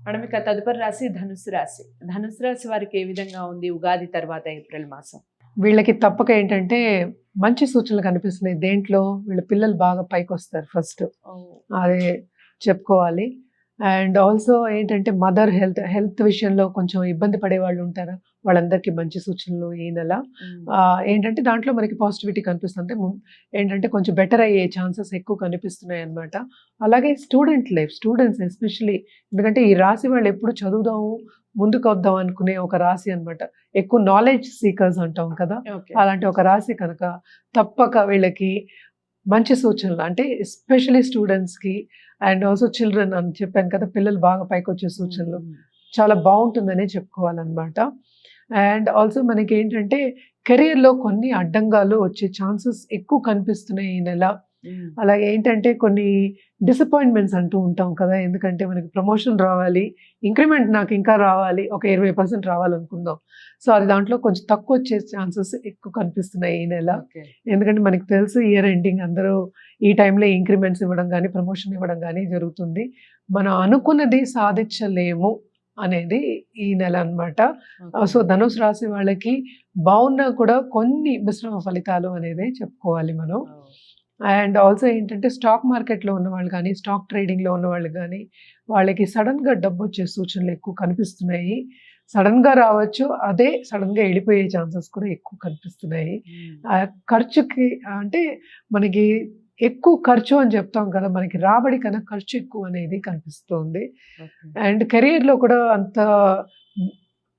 Madam ఇక తదుపరి రాశి ధనుస్సు రాశి. ధనుస్సు రాశి వారికి ఏ విధంగా ఉంది ఉగాది తర్వాత ఏప్రిల్ మాసం? వీళ్ళకి తప్పక ఏంటంటే మంచి సూచనలు కనిపిస్తున్నాయి. దేంట్లో వీళ్ళ పిల్లలు బాగా పైకొస్తారు ఫస్ట్. అదే చెప్పుకోవాలి. అండ్ ఆల్సో ఏంటంటే మదర్ హెల్త్ విషయంలో కొంచెం ఇబ్బంది పడే వాళ్ళు ఉంటారా, వాళ్ళందరికీ మంచి సూచనలు ఈ నెల. ఏంటంటే దాంట్లో మనకి పాజిటివిటీ కనిపిస్తుంది. ఏంటంటే కొంచెం బెటర్ అయ్యే ఛాన్సెస్ ఎక్కువ కనిపిస్తున్నాయి అన్నమాట. అలాగే స్టూడెంట్స్ ఎస్పెషలీ, ఎందుకంటే ఈ రాశి వాళ్ళు ఎప్పుడు చదువుదాము ముందుకు వద్దాం అనుకునే ఒక రాశి అన్నమాట. ఎక్కువ నాలెడ్జ్ సీకర్స్ అంటాం కదా, అలాంటి ఒక రాశి కనుక తప్పక వీళ్ళకి మంచి సూచనలు, అంటే ఎస్పెషలీ స్టూడెంట్స్కి అండ్ ఆల్సో చిల్డ్రన్ అని చెప్పాను కదా, పిల్లలు బాగా పైకి వచ్చే సూచనలు చాలా బాగుంటుందనే చెప్పుకోవాలన్నమాట. అండ్ ఆల్సో మనకి ఏంటంటే కెరియర్లో కొన్ని అడ్డంగాలు వచ్చే ఛాన్సెస్ ఎక్కువ కనిపిస్తున్నాయి ఈ నెల. అలాగే ఏంటంటే కొన్ని డిసప్పాయింట్మెంట్స్ అంటూ ఉంటాం కదా, ఎందుకంటే మనకి ప్రమోషన్ రావాలి, ఇంక్రిమెంట్ నాకు ఇంకా రావాలి, ఒక 20% రావాలనుకుందాం. సో అది దాంట్లో కొంచెం తక్కువ వచ్చే ఛాన్సెస్ ఎక్కువ కనిపిస్తున్నాయి ఈ నెల. ఎందుకంటే మనకి తెలుసు ఇయర్ ఎండింగ్ అందరూ ఈ టైంలో ఇంక్రిమెంట్స్ ఇవ్వడం కానీ ప్రమోషన్ ఇవ్వడం కానీ జరుగుతుంది. మనం అనుకున్నది సాధించలేము అనేది ఈ నెల అన్నమాట. సో ధనుసు రాశి వాళ్ళకి బాగున్నా కూడా కొన్ని మిశ్రమ ఫలితాలు అనేది చెప్పుకోవాలి మనం. అండ్ ఆల్సో ఏంటంటే స్టాక్ మార్కెట్లో ఉన్న వాళ్ళు కానీ స్టాక్ ట్రేడింగ్లో ఉన్న వాళ్ళు కానీ వాళ్ళకి సడన్గా డబ్బు వచ్చే సూచనలు ఎక్కువ కనిపిస్తున్నాయి. సడన్గా రావచ్చు, అదే సడన్గా వెళ్ళిపోయే ఛాన్సెస్ కూడా ఎక్కువ కనిపిస్తున్నాయి. ఖర్చుకి అంటే మనకి ఎక్కువ ఖర్చు అని చెప్తాం కదా, మనకి రాబడి కన్నా ఖర్చు ఎక్కువ అనేది కనిపిస్తుంది. అండ్ కెరియర్లో కూడా అంత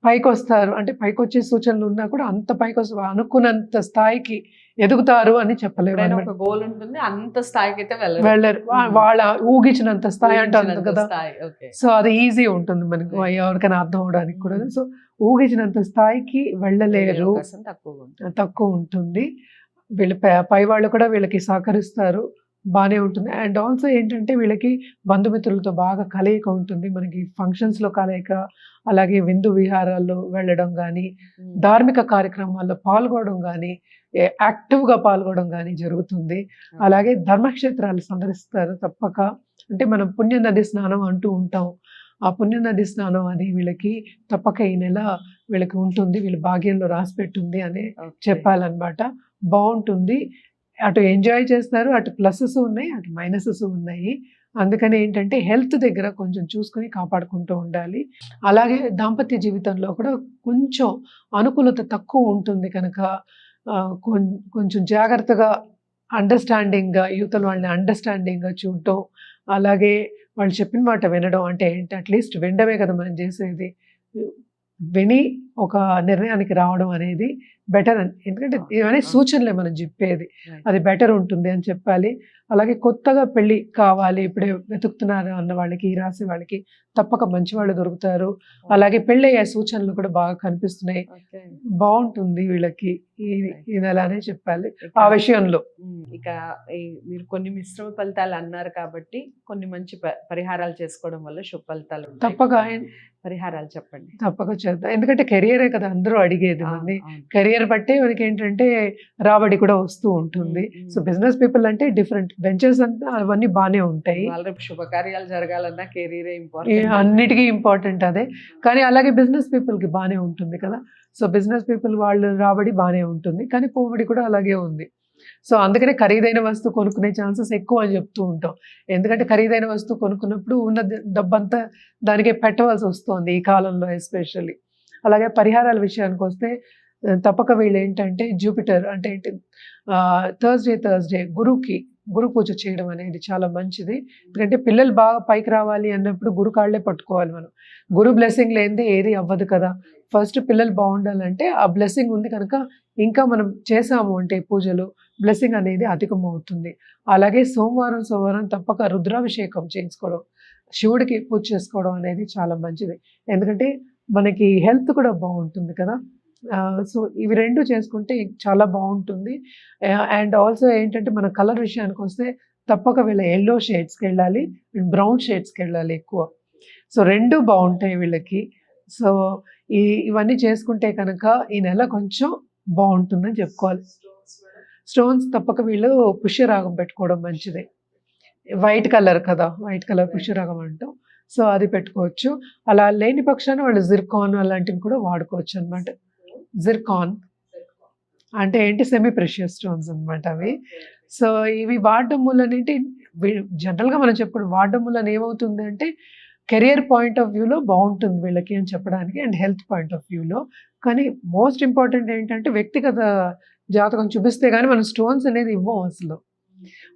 పైకి వస్తారు, అంటే పైకి వచ్చే సూచనలు ఉన్నా కూడా అంత పైకి వస్తారు, అనుకున్నంత స్థాయికి ఎదుగుతారు అని చెప్పలేము. ఒక గోల్ ఉంటుంది, అంత స్థాయికి అయితే వెళ్ళరు. వాళ్ళ ఊగించినంత స్థాయి అంటారు కదా, సో అది ఈజీ ఉంటుంది మనకు ఎవరికైనా అర్థం అవడానికి కూడా. సో ఊగించినంత స్థాయికి వెళ్ళలేరు, తక్కువ ఉంటుంది. వీళ్ళ పై వాళ్ళు కూడా వీళ్ళకి సహకరిస్తారు, బాగానే ఉంటుంది. అండ్ ఆల్సో ఏంటంటే వీళ్ళకి బంధుమిత్రులతో బాగా కలయిక ఉంటుంది. మనకి ఫంక్షన్స్లో కలయిక, అలాగే విందు విహారాల్లో వెళ్ళడం కానీ ధార్మిక కార్యక్రమాల్లో పాల్గొనడం కానీ యాక్టివ్గా పాల్గొనడం కానీ జరుగుతుంది. అలాగే ధర్మక్షేత్రాలు సందర్శిస్తారు తప్పక. అంటే మనం పుణ్య నది స్నానం అంటూ ఉంటాం, ఆ పుణ్య నది స్నానం అది వీళ్ళకి తప్పక ఈ నెల వీళ్ళకి ఉంటుంది, వీళ్ళ భాగ్యంలో రాసి పెట్టుంది అని చెప్పాలన్నమాట. బాగుంటుంది, అటు ఎంజాయ్ చేస్తారు, అటు ప్లసెస్ ఉన్నాయి, అటు మైనసెస్ ఉన్నాయి. అందుకని ఏంటంటే హెల్త్ దగ్గర కొంచెం చూసుకుని కాపాడుకుంటూ ఉండాలి. అలాగే దాంపత్య జీవితంలో కూడా కొంచెం అనుకూలత తక్కువ ఉంటుంది కనుక కొంచెం జాగ్రత్తగా అండర్స్టాండింగ్గా యువతల వాళ్ళని అండర్స్టాండింగ్గా చూడటం, అలాగే వాళ్ళు చెప్పిన మాట వినడం. అంటే ఏంటి, అట్లీస్ట్ వినడమే కదా మనం చేసేది, విని ఒక నిర్ణయానికి రావడం అనేది బెటర్ అని, ఎందుకంటే ఇవన్నీ సూచనలే మనం చెప్పేది, అది బెటర్ ఉంటుంది అని చెప్పాలి. అలాగే కొత్తగా పెళ్ళి కావాలి ఇప్పుడే వెతుకుతున్నారు అన్న వాళ్ళకి, ఈ రాశి వాళ్ళకి తప్పక మంచి వాళ్ళు దొరుకుతారు. అలాగే పెళ్ళి అయ్యే సూచనలు కూడా బాగా కనిపిస్తున్నాయి, బాగుంటుంది వీళ్ళకి ఈ నెల అనే చెప్పాలి ఆ విషయంలో. ఇక మీరు కొన్ని మిశ్రమ ఫలితాలు అన్నారు కాబట్టి కొన్ని మంచి పరిహారాలు చేసుకోవడం వల్ల శుభ ఫలితాలు తప్పక. పరిహారాలు చెప్పండి. తప్పక చేద్దాం, ఎందుకంటే కెరియరే కదా అందరూ అడిగేది, మంది కెరియర్ బట్టే మనకి ఏంటంటే రాబడి కూడా వస్తూ ఉంటుంది. సో బిజినెస్ పీపుల్ అంటే డిఫరెంట్ వెంచర్స్ అంతా అవన్నీ బాగానే ఉంటాయి, శుభకార్యాలు జరగాలన్నా కెరీరే ఇంపార్టెంట్, అన్నిటికీ ఇంపార్టెంట్ అదే. కానీ అలాగే బిజినెస్ పీపుల్కి బాగానే ఉంటుంది కదా, సో బిజినెస్ పీపుల్ వాళ్ళు రాబడి బాగానే ఉంటుంది, కానీ పోబడి కూడా అలాగే ఉంది. సో అందుకనే ఖరీదైన వస్తువు కొనుక్కునే ఛాన్సెస్ ఎక్కువ అని చెప్తూ ఉంటాం. ఎందుకంటే ఖరీదైన వస్తువు కొనుక్కున్నప్పుడు ఉన్న డబ్బంతా దానికే పెట్టవలసి వస్తుంది ఈ కాలంలో ఎస్పెషల్లీ. అలాగే పరిహారాల విషయానికి వస్తే తప్పక వీళ్ళు ఏంటంటే జూపిటర్ అంటే ఏంటి, థర్స్డే గురు పూజ చేయడం అనేది చాలా మంచిది. ఎందుకంటే పిల్లలు బాగా పైకి రావాలి అన్నప్పుడు గురు కాళ్ళే పట్టుకోవాలి మనం. గురు బ్లెస్సింగ్ లేనిదే ఏది అవ్వదు కదా. ఫస్ట్ పిల్లలు బాగుండాలంటే ఆ బ్లెస్సింగ్ ఉంది కనుక ఇంకా మనం చేసాము అంటే పూజలు, బ్లెస్సింగ్ అనేది అధికమవుతుంది. అలాగే సోమవారం తప్పక రుద్రాభిషేకం చేయించుకోవడం, శివుడికి పూజ చేసుకోవడం అనేది చాలా మంచిది. ఎందుకంటే మనకి హెల్త్ కూడా బాగుంటుంది కదా. సో ఇవి రెండు చేసుకుంటే చాలా బాగుంటుంది. అండ్ ఆల్సో ఏంటంటే మన కలర్ విషయానికి వస్తే తప్పక వీళ్ళ ఎల్లో షేడ్స్కి వెళ్ళాలి, బ్రౌన్ షేడ్స్కి వెళ్ళాలి ఎక్కువ. సో రెండు బాగుంటాయి వీళ్ళకి. సో ఇవన్నీ చేసుకుంటే కనుక ఈ నెల కొంచెం బాగుంటుందని చెప్పుకోవాలి. స్టోన్స్ తప్పక వీళ్ళు పుష్యరాగం పెట్టుకోవడం మంచిది, వైట్ కలర్ కదా, వైట్ కలర్ పుష్యరాగం అంటాం. సో అది పెట్టుకోవచ్చు. అలా లేని పక్షాన వాళ్ళు జిర్కాన్ అలాంటివి కూడా వాడుకోవచ్చు అనమాట. జిర్కాన్ అంటే ఏంటి, సెమీ ప్రెషియస్ స్టోన్స్ అనమాట అవి. సో ఇవి వాడడం వల్ల ఏంటి, జనరల్గా మనం చెప్పుడు వాడడం వల్ల ఏమవుతుంది అంటే కెరియర్ పాయింట్ ఆఫ్ వ్యూలో బాగుంటుంది వీళ్ళకి అని చెప్పడానికి, అండ్ హెల్త్ పాయింట్ ఆఫ్ వ్యూలో. కానీ మోస్ట్ ఇంపార్టెంట్ ఏంటంటే వ్యక్తిగత జాతకం చూపిస్తే కానీ మనం స్టోన్స్ అనేది ఇవ్వం అసలు.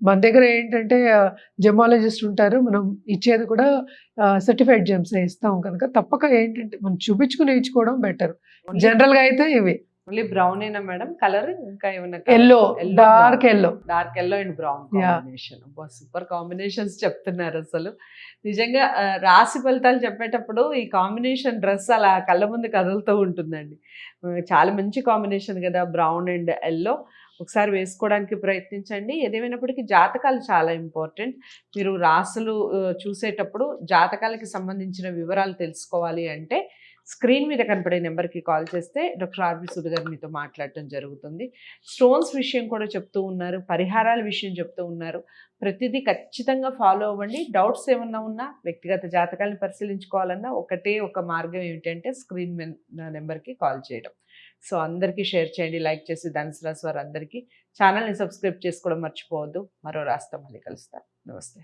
మన దగ్గర ఏంటంటే జెమాలజిస్ట్ ఉంటారు, మనం ఇచ్చేది కూడా సర్టిఫైడ్ జెమ్స్ ఇస్తాం కనుక తప్పక ఏంటంటే మనం చూపించుకుని ఇచ్చుకోవడం బెటర్. జనరల్గా అయితే ఇవి ఓన్లీ బ్రౌన్ ఏనా మేడం కలర్, ఇంకా ఏమన్నా yellow, dark yellow, dark yellow and brown combination. Super combinations చెప్తున్నారు అసలు. నిజంగా రాశి ఫలితాలు చెప్పేటప్పుడు ఈ కాంబినేషన్ డ్రెస్ అలా కళ్ళ ముందు కదులుతూ ఉంటుందండి. చాలా మంచి కాంబినేషన్ కదా బ్రౌన్ అండ్ ఎల్లో. ఒకసారి వేసుకోవడానికి ప్రయత్నించండి. ఏదేమైనప్పటికీ జాతకాలు చాలా ఇంపార్టెంట్. మీరు రాసులు చూసేటప్పుడు జాతకాలకి సంబంధించిన వివరాలు తెలుసుకోవాలి అంటే స్క్రీన్ మీద కనపడే నెంబర్కి కాల్ చేస్తే డాక్టర్ ఆర్వి సూద్ గారు మీతో మాట్లాడటం జరుగుతుంది. స్టోన్స్ విషయం కూడా చెప్తూ ఉన్నారు, పరిహారాల విషయం చెప్తూ ఉన్నారు. ప్రతిదీ ఖచ్చితంగా ఫాలో అవ్వండి. డౌట్స్ ఏమన్నా ఉన్నా, వ్యక్తిగత జాతకాలను పరిశీలించుకోవాలన్నా ఒకటే ఒక మార్గం ఏమిటంటే స్క్రీన్ నెంబర్కి కాల్ చేయడం. సో అందరికీ షేర్ చేయండి, లైక్ చేసి ధనుసు రాశి వారు అందరికీ ఛానల్ని సబ్స్క్రైబ్ చేసుకోవడం మర్చిపోవద్దు. మరో రాస్తా మళ్ళీ కలుస్తాను. నమస్తే.